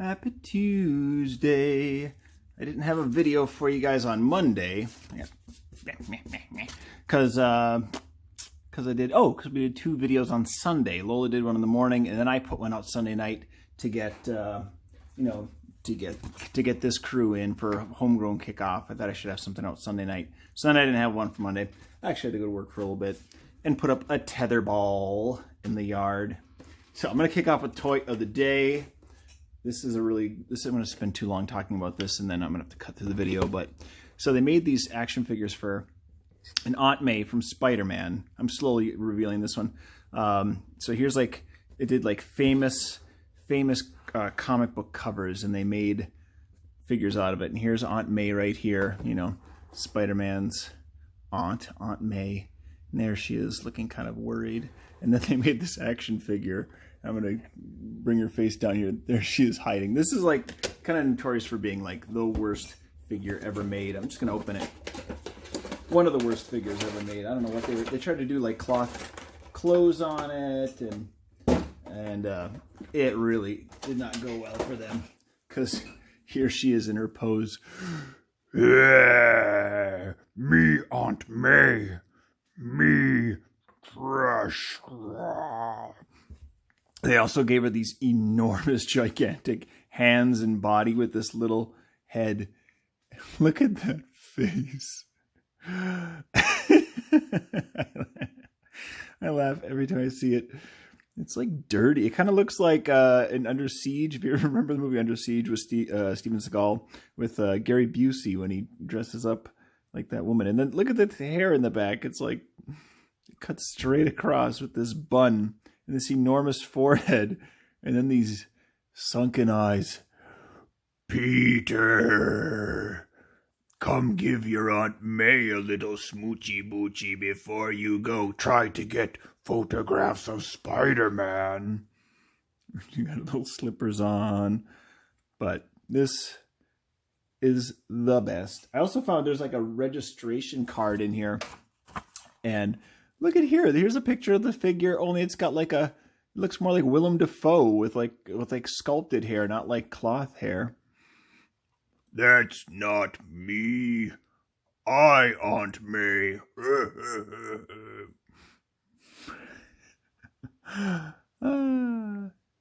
Happy Tuesday. I didn't have a video for you guys on Monday. Because we did 2 videos on Sunday. Lola did one in the morning, and then I put one out Sunday night to get, to get this crew in for homegrown kickoff. I thought I should have something out Sunday night. So then I didn't have one for Monday. I actually had to go to work for a little bit and put up a tether ball in the yard. So I'm going to kick off with toy of the day. I'm going to spend too long talking about this, and then I'm going to have to cut through the video. But so they made these action figures for an Aunt May from Spiderman. I'm slowly revealing this one. So here's it did famous comic book covers, and they made figures out of it. And here's Aunt May right here, Spider-Man's Aunt May. And there she is, looking kind of worried. And then they made this action figure. I'm going to bring her face down here. There she is hiding. This is kind of notorious for being the worst figure ever made. I'm just going to open it. One of the worst figures ever made. I don't know what they tried to do, cloth clothes on it, and it really did not go well for them, because here she is in her pose. Yeah, me Aunt May, me fresh. They also gave her these enormous, gigantic hands and body with this little head. Look at that face. I laugh every time I see it. It's dirty. It kind of looks like in Under Siege. If you remember the movie Under Siege with Steven Seagal with Gary Busey when he dresses up like that woman. And then look at the hair in the back. It's it cuts straight across with this bun and this enormous forehead, and then these sunken eyes. Peter, come give your Aunt May a little smoochy boochy before you go try to get photographs of Spider-Man. You got little slippers on. But this is the best. I also found there's a registration card in here. And look at here. Here's a picture of the figure, only it's got it looks more like Willem Dafoe with sculpted hair, not cloth hair. That's not me. I Aunt May.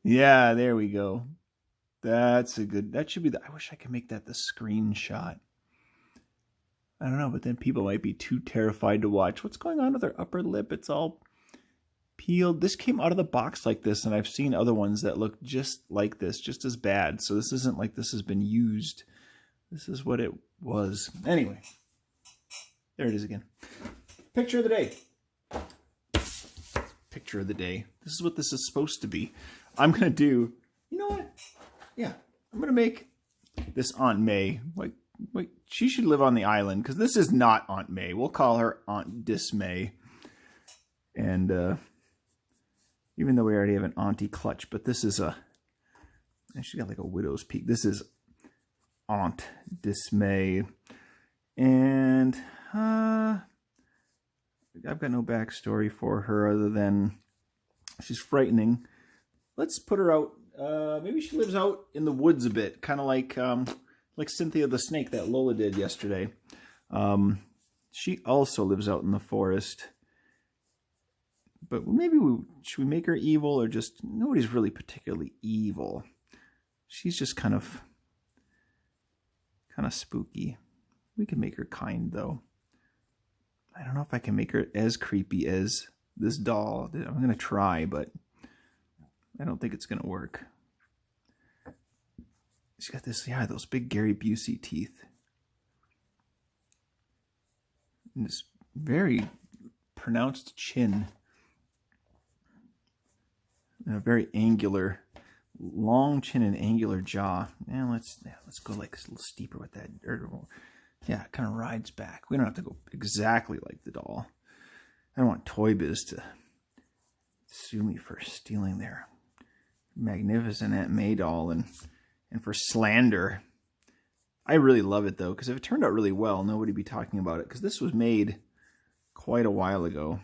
Yeah, there we go. That should be I wish I could make that the screenshot. I don't know, but then people might be too terrified to watch. What's going on with her upper lip? It's all peeled. This came out of the box like this, and I've seen other ones that look just like this, just as bad. So this isn't this has been used. This is what it was. Anyway, there it is again. Picture of the day. Picture of the day. This is what this is supposed to be. I'm going to do, you know what? Yeah, I'm going to make this Aunt May. She should live on the island, because this is not Aunt May. We'll call her Aunt Dismay. And even though we already have an Auntie Clutch, but this is she got a widow's peak. This is Aunt Dismay. And I've got no backstory for her other than she's frightening. Let's put her out. Maybe she lives out in the woods a bit, kind of like Cynthia the Snake that Lola did yesterday. She also lives out in the forest. But maybe should we make her evil, or just nobody's really particularly evil. She's just kind of spooky. We can make her kind, though. I don't know if I can make her as creepy as this doll. I'm going to try, but I don't think it's going to work. She's got those big Gary Busey teeth. And this very pronounced chin. And a very angular, long chin and angular jaw. And let's go a little steeper with that. Yeah, it kind of rides back. We don't have to go exactly like the doll. I don't want Toy Biz to sue me for stealing their magnificent Aunt May doll and for slander. I really love it, though, because if it turned out really well, nobody would be talking about it, because this was made quite a while ago.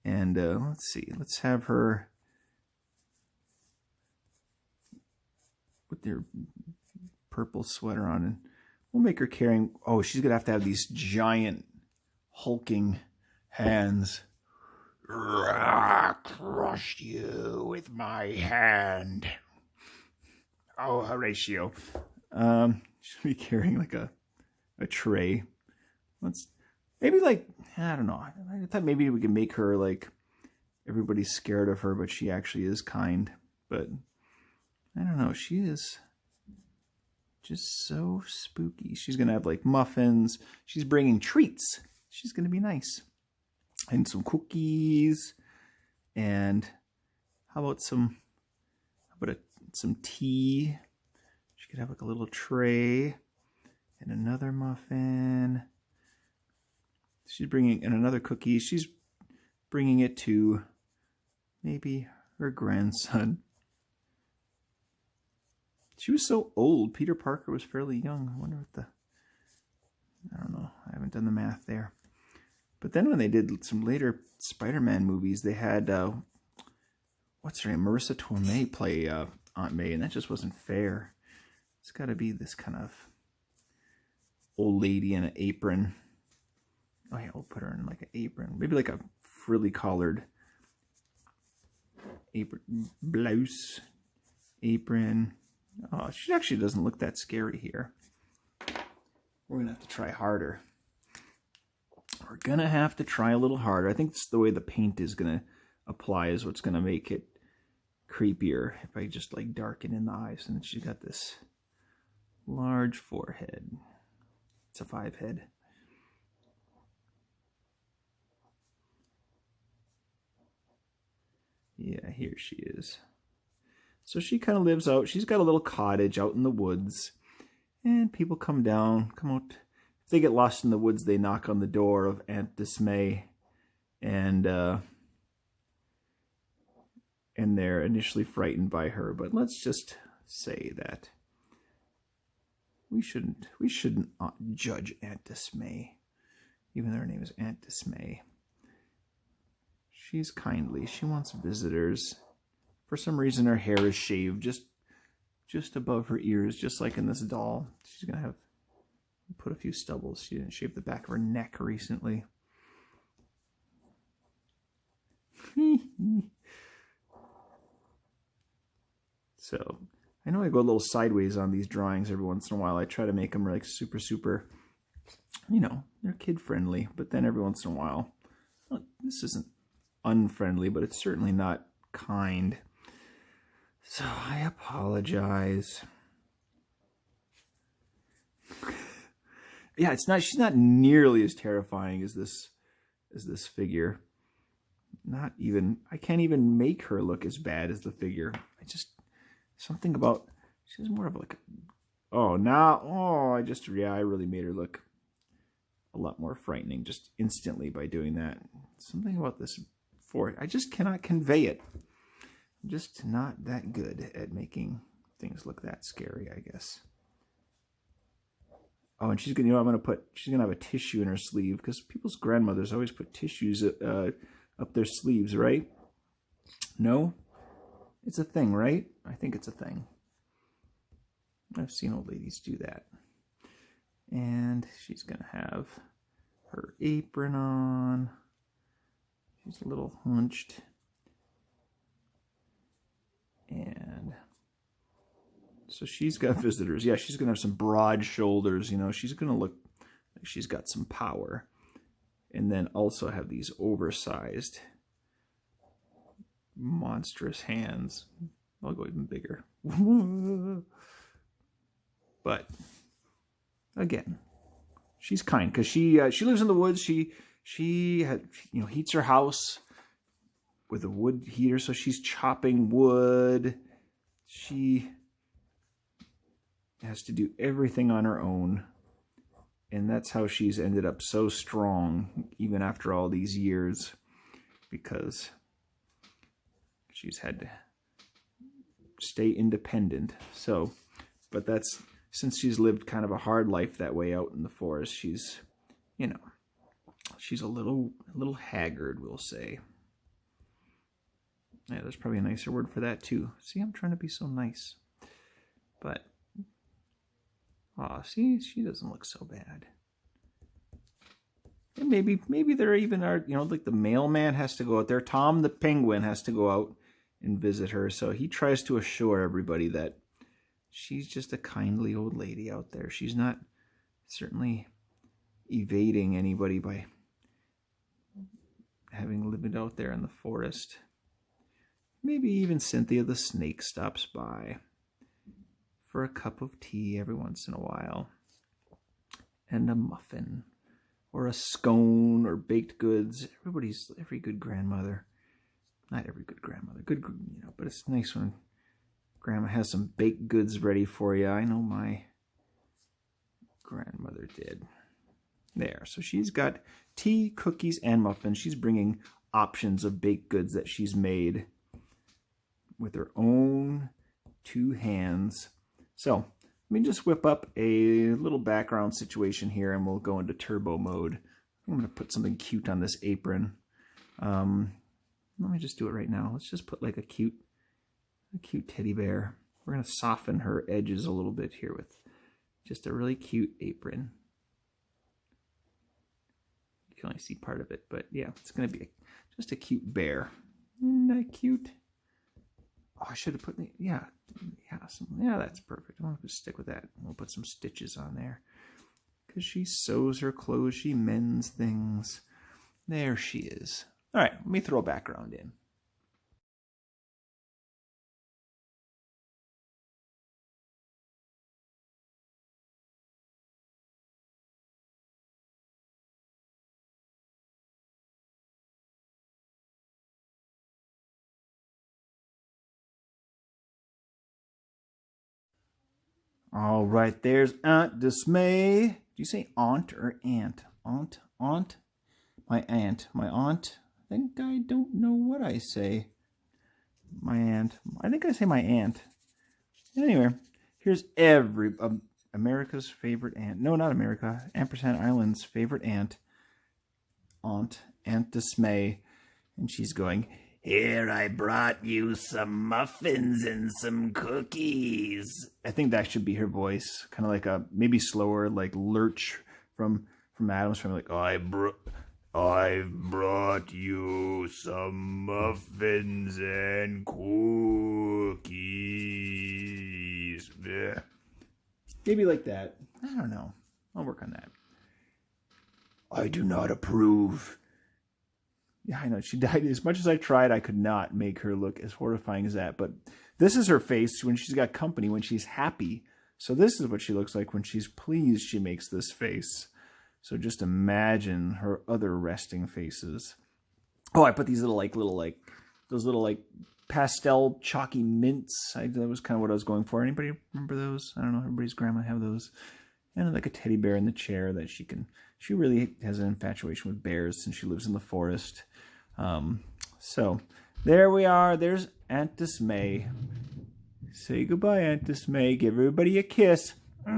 And let's see. Let's have her her purple sweater on, and we'll make her carrying. Oh, she's gonna have to have these giant hulking hands. I crushed you with my hand. Oh, Horatio. She'll be carrying like a tray. Maybe like, I don't know. I thought maybe we could make her like everybody's scared of her, but she actually is kind. But I don't know. She is just so spooky. She's going to have like muffins. She's bringing treats. She's going to be nice. And some cookies. And how about some tea? She could have like a little tray and another muffin. She's bringing in another cookie. She's bringing it to maybe her grandson. She was so old. Peter Parker was fairly young. I wonder what I don't know. I haven't done the math there. But then when they did some later Spider-Man movies, they had, what's her name? Marissa Tomei play Aunt May, and that just wasn't fair. It's got to be this kind of old lady in an apron. Oh yeah, we'll put her in like an apron. Maybe like a frilly collared apron, blouse, apron. Oh, she actually doesn't look that scary here. We're going to have to try harder. We're going to have to try a little harder. I think it's the way the paint is going to apply is what's going to make it creepier. If I just like darken in the eyes. And she's got this large forehead. It's a 5 head. Yeah, here she is. So she kind of lives out. She's got a little cottage out in the woods. And people come out. If they get lost in the woods, they knock on the door of Aunt Dismay. And they're initially frightened by her. But let's just say that we shouldn't judge Aunt Dismay. Even though her name is Aunt Dismay. She's kindly. She wants visitors. For some reason, her hair is shaved just above her ears, just like in this doll. She's going to put a few stubbles. She didn't shave the back of her neck recently. So, I know I go a little sideways on these drawings every once in a while. I try to make them like super, you know, they're kid-friendly. But then every once in a while, well, this isn't unfriendly, but it's certainly not kind. So I apologize. Yeah, she's not nearly as terrifying as this figure. Not even, I can't even make her look as bad as the figure. Something about, she's more of like I really made her look a lot more frightening just instantly by doing that. Something about this I just cannot convey it. I'm just not that good at making things look that scary, I guess. Oh, and she's gonna have a tissue in her sleeve because people's grandmothers always put tissues up their sleeves, right? No? It's a thing, right? I think it's a thing. I've seen old ladies do that. And she's gonna have her apron on. She's a little hunched. And so she's got visitors. Yeah, she's going to have some broad shoulders. You know, she's going to look like she's got some power. And then also have these oversized, monstrous hands. I'll go even bigger. But, again, she's kind. Because she lives in the woods. She heats her house with a wood heater, so she's chopping wood. She has to do everything on her own, and that's how she's ended up so strong, even after all these years, because she's had to stay independent. So, but that's, since she's lived kind of a hard life that way out in the forest, she's, you know, she's a little haggard, we'll say. Yeah, there's probably a nicer word for that too. See, I'm trying to be so nice. But, oh, see, she doesn't look so bad. And maybe there even are, you know, like the mailman has to go out there. Tom the penguin has to go out and visit her. So he tries to assure everybody that she's just a kindly old lady out there. She's not certainly evading anybody by having lived out there in the forest. Maybe even Cynthia the snake stops by for a cup of tea every once in a while. And a muffin. Or a scone, or baked goods. Every good grandmother. Not every good grandmother. Good, you know, but it's nice when Grandma has some baked goods ready for you. I know my grandmother did. There. So she's got tea, cookies, and muffins. She's bringing options of baked goods that she's made with her own 2 hands. So let me just whip up a little background situation here and we'll go into turbo mode. I'm going to put something cute on this apron. Let me just do it right now. Let's just put like a cute teddy bear. We're going to soften her edges a little bit here with just a really cute apron. You can only see part of it, but yeah, it's going to be just a cute bear. Isn't that cute? Oh, I should have put, yeah, that's perfect. I'm going to stick with that. We'll put some stitches on there. Because she sews her clothes, she mends things. There she is. All right, let me throw a background in. All right, there's Aunt Dismay. Do you say aunt or aunt? Aunt? Aunt? My aunt. My aunt? I think I don't know what I say. My aunt. I think I say my aunt. Anyway, here's America's favorite aunt. No, not America. Ampersand Island's favorite aunt. Aunt Dismay. And she's going, "Here, I brought you some muffins and some cookies." I think that should be her voice. Kind of like a, maybe slower, like Lurch from Addams Family. Like, I've brought you some muffins and cookies. Blech. Maybe like that. I don't know. I'll work on that. I do not approve. Yeah, I know. She died. As much as I tried, I could not make her look as horrifying as that. But this is her face when she's got company, when she's happy. So this is what she looks like when she's pleased. She makes this face. So just imagine her other resting faces. Oh, I put these those little pastel chalky mints. That was kind of what I was going for. Anybody remember those? I don't know. Everybody's grandma have those. And like a teddy bear in the chair that she really has an infatuation with bears since she lives in the forest. So there we are. There's Aunt Dismay. Say goodbye, Aunt Dismay. Give everybody a kiss. All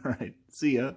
right. See ya.